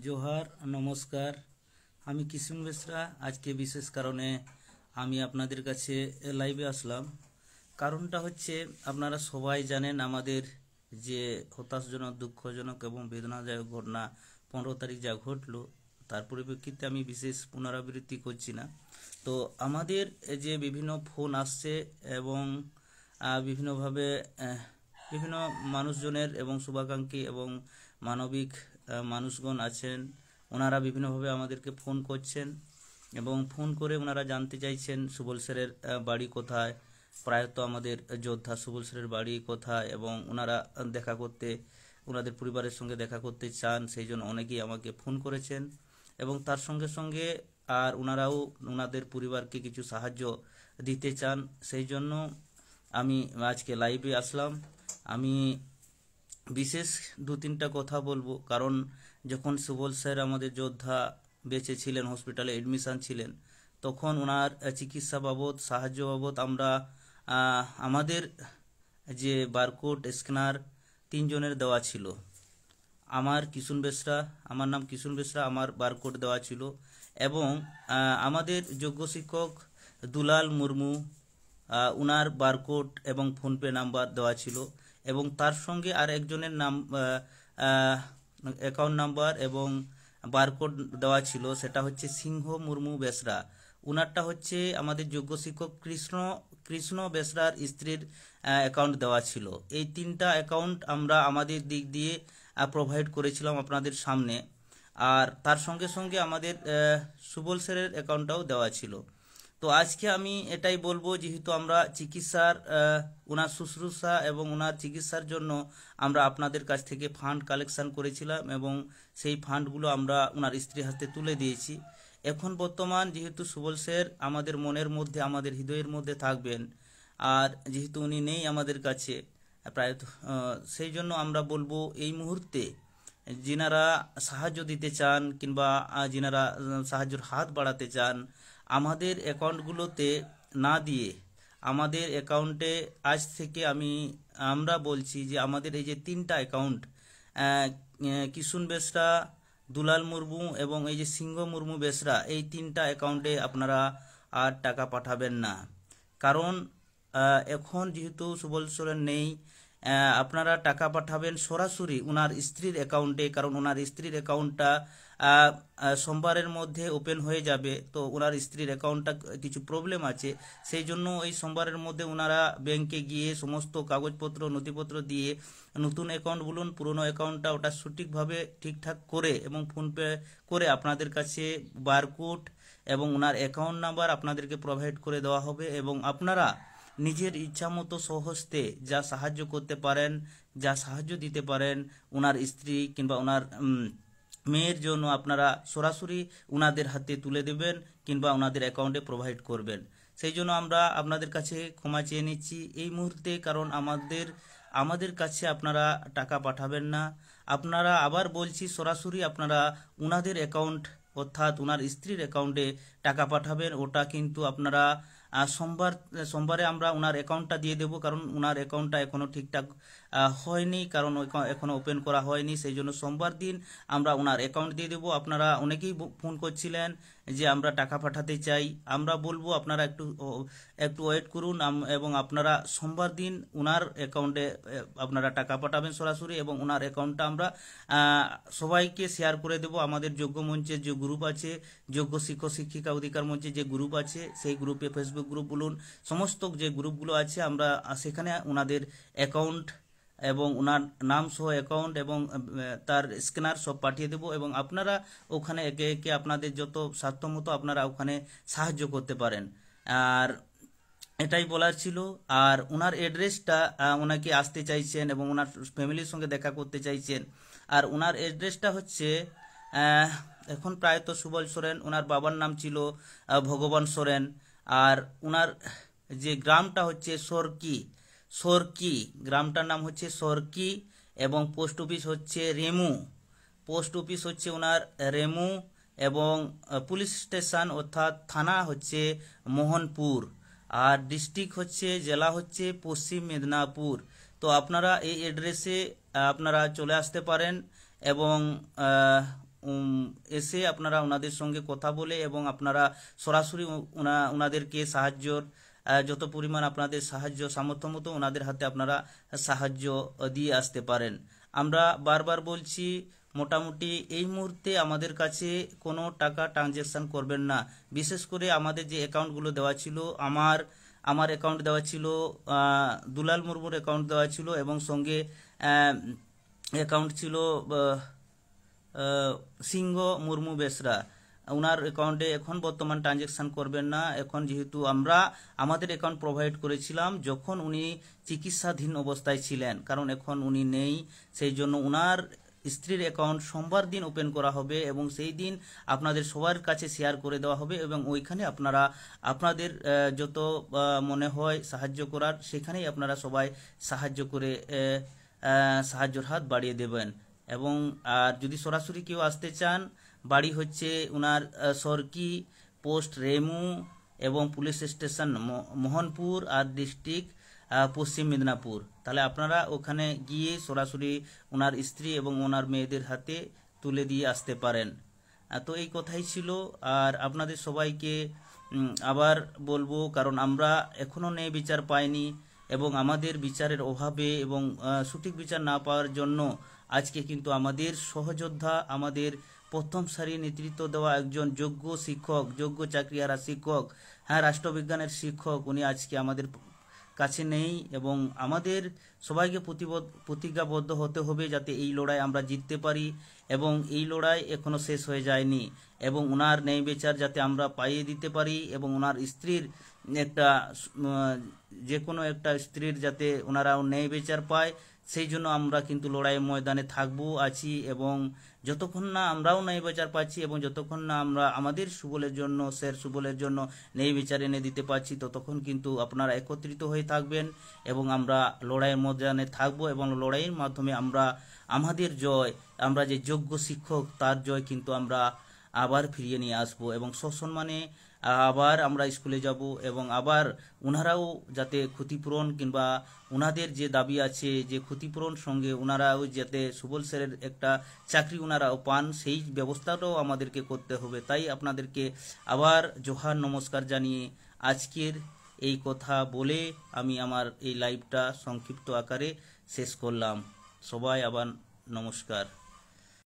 জোহার নমস্কার। আমি কিশুন বেসরা। আজকে বিশেষ কারণে আমি আপনাদের কাছে লাইভে আসলাম। কারণটা হচ্ছে, আপনারা সবাই জানেন আমাদের যে হতাশজনক, দুঃখজনক এবং বেদনাদায়ক ঘটনা 15 তারিখ যা ঘটলো, তার পরিপ্রেক্ষিতে আমি বিশেষ পুনরাবৃত্তি করছি না। তো আমাদের যে বিভিন্ন ফোন আসছে এবং বিভিন্নভাবে বিভিন্ন মানুষজনের এবং শুভাকাঙ্ক্ষী এবং মানবিক মানুষগণ আছেন, ওনারা বিভিন্নভাবে আমাদেরকে ফোন করছেন এবং ফোন করে ওনারা জানতে চাইছেন সুবল স্যারের বাড়ি কোথায়, প্রায়ত আমাদের যোদ্ধা সুবল স্যারের বাড়ি কোথায়, এবং ওনারা দেখা করতে, ওনাদের পরিবারের সঙ্গে দেখা করতে চান। সেই জন্য অনেকেই আমাকে ফোন করেছেন এবং তার সঙ্গে সঙ্গে আর ওনারাও ওনাদের পরিবারকে কিছু সাহায্য দিতে চান। সেই জন্য আমি আজকে লাইভে আসলাম। আমি বিশেষ 2-3টা কথা বলবো, কারণ যখন সুবল স্যার আমাদের যোদ্ধা বেঁচে ছিলেন, হসপিটালে এডমিশন ছিলেন, তখন ওনার চিকিৎসা বাবদ, সাহায্য বাবদ আমরা আমাদের যে বারকোড স্ক্যানার 3 জনের দেওয়া ছিল। আমার নাম কিশুন বেসরা, আমার বারকোড দেওয়া ছিল এবং আমাদের যোগ্য শিক্ষক দুলাল মুর্মু, উনার বারকোড এবং ফোনপে নাম্বার দেওয়া ছিল এবং তার সঙ্গে আর একজনের নাম, অ্যাকাউন্ট নাম্বার এবং বারকোড দেওয়া ছিল। সেটা হচ্ছে সিংহ মুর্মু বেসরা। উনারটা হচ্ছে আমাদের যোগ্য শিক্ষক কৃষ্ণ বেসরার স্ত্রীর অ্যাকাউন্ট দেওয়া ছিল। এই 3টা অ্যাকাউন্ট আমরা আমাদের দিক দিয়ে প্রোভাইড করেছিলাম আপনাদের সামনে। আর তার সঙ্গে সঙ্গে আমাদের সুবল স্যারের অ্যাকাউন্টটাও দেওয়া ছিল। তো আজকে আমি এটাই বলবো, যেহেতু আমরা চিকিৎসার, ওনার শুশ্রূষা এবং ওনার চিকিৎসার জন্য আমরা আপনাদের কাছ থেকে ফান্ড কালেকশন করেছিলাম এবং সেই ফান্ডগুলো আমরা ওনার স্ত্রীর হাতে তুলে দিয়েছি। এখন বর্তমান যেহেতু সুবল স্যার আমাদের মনের মধ্যে, আমাদের হৃদয়ের মধ্যে থাকবেন, আর যেহেতু উনি নেই আমাদের কাছে প্রায়, সেই জন্য আমরা বলবো এই মুহূর্তে যিনারা সাহায্য দিতে চান কিংবা যিনারা সাহায্যের হাত বাড়াতে চান, আমাদের অ্যাকাউন্টগুলোতে না দিয়ে আমাদের অ্যাকাউন্টে আজ থেকে আমরা বলছি যে আমাদের এই যে 3টা অ্যাকাউন্ট, কিশুন বেসরা, দুলাল মুর্মু এবং এই যে সিংহ মুর্মু বেসরা, এই 3টা অ্যাকাউন্টে আপনারা আর টাকা পাঠাবেন না। কারণ এখন যেহেতু সুবল সোরেন নেই, আপনারা টাকা পাঠাবেন সরাসরি ওনার স্ত্রীর অ্যাকাউন্টে। কারণ ওনার স্ত্রীর অ্যাকাউন্টটা সোমবারের মধ্যে ওপেন হয়ে যাবে। তো ওনার স্ত্রীর অ্যাকাউন্টটা কিছু প্রবলেম আছে, সেই জন্য এই সোমবারের মধ্যে ওনারা ব্যাংকে গিয়ে সমস্ত কাগজপত্র, নথিপত্র দিয়ে নতুন অ্যাকাউন্ট বলুন, পুরনো অ্যাকাউন্টটা ওটা সঠিকভাবে ঠিকঠাক করে এবং ফোনপে করে আপনাদের কাছে বারকোড এবং ওনার অ্যাকাউন্ট নাম্বার আপনাদেরকে প্রোভাইড করে দেওয়া হবে এবং আপনারা নিজের ইচ্ছা মতো স্বহস্তে যা সাহায্য করতে পারেন, যা সাহায্য দিতে পারেন ওনার স্ত্রী কিংবা ওনার মেয়ের জন্য, আপনারা সরাসরি ওনাদের হাতে তুলে দেবেন কিংবা ওনাদের অ্যাকাউন্টে প্রোভাইড করবেন। সেই জন্য আমরা আপনাদের কাছে ক্ষমা চেয়ে নিচ্ছি এই মুহূর্তে, কারণ আমাদের কাছে আপনারা টাকা পাঠাবেন না। আপনারা, আবার বলছি, সরাসরি আপনারা ওনাদের অ্যাকাউন্ট অর্থাৎ ওনার স্ত্রীর অ্যাকাউন্টে টাকা পাঠাবেন। ওটা কিন্তু আপনারা সোমবারে আমরা ওনার অ্যাকাউন্টটা দিয়ে দেবো, কারণ ওনার অ্যাকাউন্টটা এখনও ঠিকঠাক হয়নি, কারণ এখনও ওপেন করা হয়নি। সেই জন্য সোমবার দিন আমরা ওনার অ্যাকাউন্ট দিয়ে দেবো। আপনারা অনেকেই ফোন করছিলেন যে আমরা টাকা পাঠাতে চাই। আমরা বলবো আপনারা একটু ওয়েট করুন এবং আপনারা সোমবার দিন ওনার অ্যাকাউন্টে আপনারা টাকা পাঠাবেন সরাসরি, এবং ওনার অ্যাকাউন্টটা আমরা সবাইকে শেয়ার করে দেব। আমাদের যোগ্য মঞ্চের যে গ্রুপ আছে, যোগ্য শিক্ষক শিক্ষিকা অধিকার মঞ্চের যে গ্রুপ আছে, সেই গ্রুপে, ফেসবুক গ্রুপ বলুন, সমস্ত যে গ্রুপগুলো আছে, আমরা সেখানে ওনাদের অ্যাকাউন্ট এবং ওনার নাম সহ অ্যাকাউন্ট এবং তার স্ক্যানার সব পাঠিয়ে দেব এবং আপনারা ওখানে একে একে আপনাদের যত সাধ্যমতো আপনারা ওখানে সাহায্য করতে পারেন। আর এটাই বলার ছিল। আর ওনার অ্যাড্রেসটা, ওনাকে আসতে চাইছেন এবং ওনার ফ্যামিলির সঙ্গে দেখা করতে চাইছেন। আর ওনার অ্যাড্রেসটা হচ্ছে, এখন প্রায়ত সুবল সোরেন, ওনার বাবার নাম ছিল ভগবান সোরেন, আর ওনার যে গ্রামটা হচ্ছে সরকি, গ্রামটার নাম হচ্ছে সরকি এবং পোস্ট অফিস হচ্ছে রেমু। পোস্ট অফিস হচ্ছে ওনার রেমু এবং পুলিশ স্টেশন অর্থাৎ থানা হচ্ছে মোহনপুর, আর ডিস্ট্রিক্ট হচ্ছে, জেলা হচ্ছে পশ্চিম মেদিনীপুর। তো আপনারা এই অ্যাড্রেসে আপনারা চলে আসতে পারেন এবং এসে আপনারা ওনাদের সঙ্গে কথা বলে এবং আপনারা সরাসরি ওনাদেরকে সাহায্যর যত পরিমাণ আপনাদের সাহায্য সামর্থ্য মতো ওনাদের হাতে আপনারা সাহায্য দিয়ে আসতে পারেন। আমরা বারবার বলছি, মোটামুটি এই মুহূর্তে আমাদের কাছে কোনো টাকা ট্রানজ্যাকশন করবেন না। বিশেষ করে আমাদের যে অ্যাকাউন্টগুলো দেওয়া ছিল, আমার অ্যাকাউন্ট দেওয়া ছিল, দুলাল মুর্মুর অ্যাকাউন্ট দেওয়া ছিল এবং সঙ্গে অ্যাকাউন্ট ছিল সিংহ মুর্মু বেসরা। ওনার অ্যাকাউন্টে এখন বর্তমান ট্রানজ্যাকশন করবেন না। এখন যেহেতু আমরা আমাদের অ্যাকাউন্ট প্রোভাইড করেছিলাম যখন উনি চিকিৎসাধীন অবস্থায় ছিলেন, কারণ এখন উনি নেই, সেই জন্য ওনার স্ত্রীর অ্যাকাউন্ট সোমবার দিন ওপেন করা হবে এবং সেই দিন আপনাদের সবার কাছে শেয়ার করে দেওয়া হবে এবং ওইখানে আপনারা আপনাদের যত মনে হয় সাহায্য করার সেখানেই আপনারা সবাই সাহায্য করে সাহায্যের হাত বাড়িয়ে দেবেন। এবং আর যদি সরাসরি কেউ আসতে চান, বাড়ি হচ্ছে ওনার সরকি পোস্ট রেমু এবং পুলিশ স্টেশন মোহনপুর আর ডিস্ট্রিক্ট পশ্চিম মেদিনীপুর। তাহলে আপনারা ওখানে গিয়ে সরাসরি ওনার স্ত্রী এবং ওনার মেয়েদের হাতে তুলে দিয়ে আসতে পারেন। তো এই কথাই ছিল। আর আপনাদের সবাইকে আবার বলবো, কারণ আমরা এখনও ন্যায় বিচার পাইনি এবং আমাদের বিচারের অভাবে এবং সঠিক বিচার না পাওয়ার জন্য আজকে কিন্তু আমাদের সহযোদ্ধা, আমাদের প্রথম সারির নেতৃত্ব দেওয়া একজন যোগ্য শিক্ষক, যোগ্য চাকরিহারা শিক্ষক, হ্যাঁ রাষ্ট্রবিজ্ঞানের শিক্ষক, উনি আজকে আমাদের কাছে নেই এবং আমাদের সবাইকে প্রতিজ্ঞাবদ্ধ হতে হবে যাতে এই লড়াই আমরা জিততে পারি এবং এই লড়াই এখনো শেষ হয়ে যায়নি এবং ওনার ন্যায় বিচার যাতে আমরা পাইয়ে দিতে পারি এবং ওনার স্ত্রীর একটা যে কোনো একটা স্ত্রীর যাতে ওনারাও ন্যায় বিচার পায়, সেই জন্য আমরা কিন্তু লড়াইয়ের ময়দানে থাকবো আছি এবং যতক্ষণ না আমরাও ন্যায় বিচার পাচ্ছি এবং যতক্ষণ না আমরা আমাদের সুবলের জন্য স্যার সুবলের জন্য ন্যায় বিচার এনে দিতে পারছি, ততক্ষণ কিন্তু আপনারা একত্রিত হয়ে থাকবেন এবং আমরা লড়াইয়ের ময়দানে থাকবো এবং লড়াইয়ের মাধ্যমে আমরা আমাদের জয়, আমরা যে যোগ্য শিক্ষক তার জয় কিন্তু আমরা আবার ফিরিয়ে নিয়ে আসবো এবং সসম্মানে আবার আমরা স্কুলে যাব এবং আবার ওনারাও যাতে ক্ষতিপূরণ কিংবা ওনাদের যে দাবি আছে যে ক্ষতিপূরণ সঙ্গে ওনারাও যাতে সুবল স্যারের একটা চাকরি ওনারাও পান, সেই ব্যবস্থাটাও আমাদেরকে করতে হবে। তাই আপনাদেরকে আবার জোহার নমস্কার জানিয়ে আজকের এই কথা বলে আমি আমার এই লাইভটা সংক্ষিপ্ত আকারে শেষ করলাম। সবাই আবার নমস্কার।